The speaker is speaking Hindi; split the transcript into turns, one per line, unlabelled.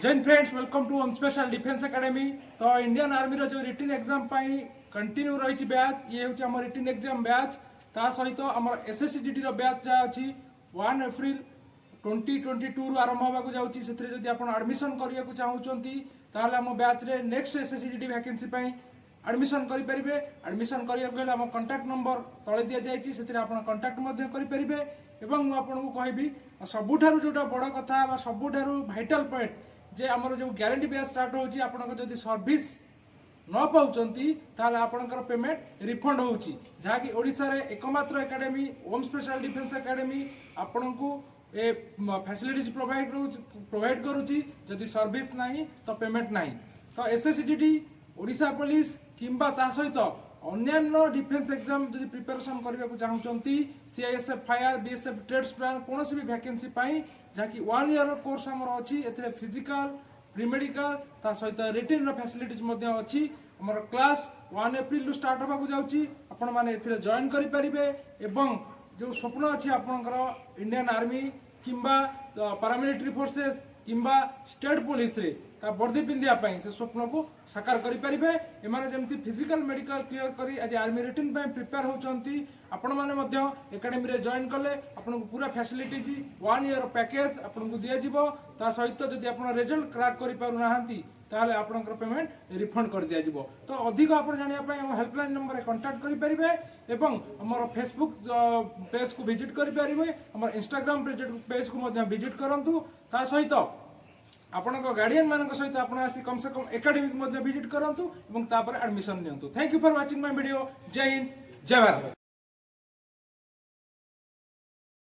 Jain friends welcome to Om special defence academy. तो इंडियन आर्मी रो जो रिटन एग्जाम पाई कंटिन्यू रही बैच ये हूँ आम रिटन एग्जाम बैच ता सहित आम एसएससीजीडी रो बैच जहाँ अच्छी 1 एप्रिल 2022 रु आरंभ होगा जाऊँगी से आप एडमिशन करने को चाहूँगी ताहले आम बैच रे नेक्स्ट एसएससीजीडी वैकेंसी एडमिशन करेंगे। एडमिशन करने आम कंटाक्ट नंबर तले दि जाइए से कंटाक्ट करेंगे। एवं मुझे आपको कहबी सबुठारु जोटा बड़ कथा सबुठारु भाइटाल पॉइंट जे आमर जो ग्यारंटी बैच स्टार्ट होची आपन जदि सर्विस न पाउचंती ताले आपनकर पेमेंट रिफंड होची जहा कि ओडिसा रे एकमात्र एकेडमी ओम स्पेशल डिफेंस एकेडमी आपनकु ए फैसिलिटीज प्रोवाइड करूची जदि सर्विस नाही तो पेमेंट नाही। तो एसएससीजीडी ओडिसा पुलिस किंबा ता सहित अन्य डिफेंस एग्जाम जदि प्रिपरेशन करने को चाहूँगी CISF fire BSF trades plan कौन भी वैकेंसी पाई जहाँकि 1 ईयर कोर्स आमर अच्छी फिजिकल प्री मेडिकल ता सहित रिटन फैसिलिटीज अच्छी आमर क्लास 1 एप्रिल रु स्टार्ट होगा जाऊँगी आपण मैंने जॉइन करेंगे। एवं जो स्वप्न अच्छी आपंकर इंडियन आर्मी किंबा पारामिलिटारी फोर्सेस किंबा स्टेट पुलिस रे ता वर्दी पिंधिया से स्वप्न को साकार करेंगे। एमाने जेमती फिजिकल मेडिकल क्लियर करी आज आर्मी रिटन प्रिपेयर होचंती आपण माने मध्य एकेडमी रे जॉइन कले आपन को पूरा फैसिलिटीज 1 ईयर पैकेज आपन को दिया जिवो ता सहित जदि आपन रिजल्ट क्रैक करि पारु नाहंती ताले आपनकर पेमेंट रिफंड कर दिया जिवो। तो अधिक आपन जानिया पय हम हेल्पलाइन नंबर रे कांटेक्ट करि परिबे एवं हमर फेसबुक पेज को विजिट करि परिबे हमर इंस्टाग्राम पेज को मध्य विजिट करंतु ता सहित आपण गार्डियन मान सहित आप कम से कम एकेडमी विजिट करूँ और एडमिशन दिंतु। Thank you for watching my video. जय हिंद जय भारत।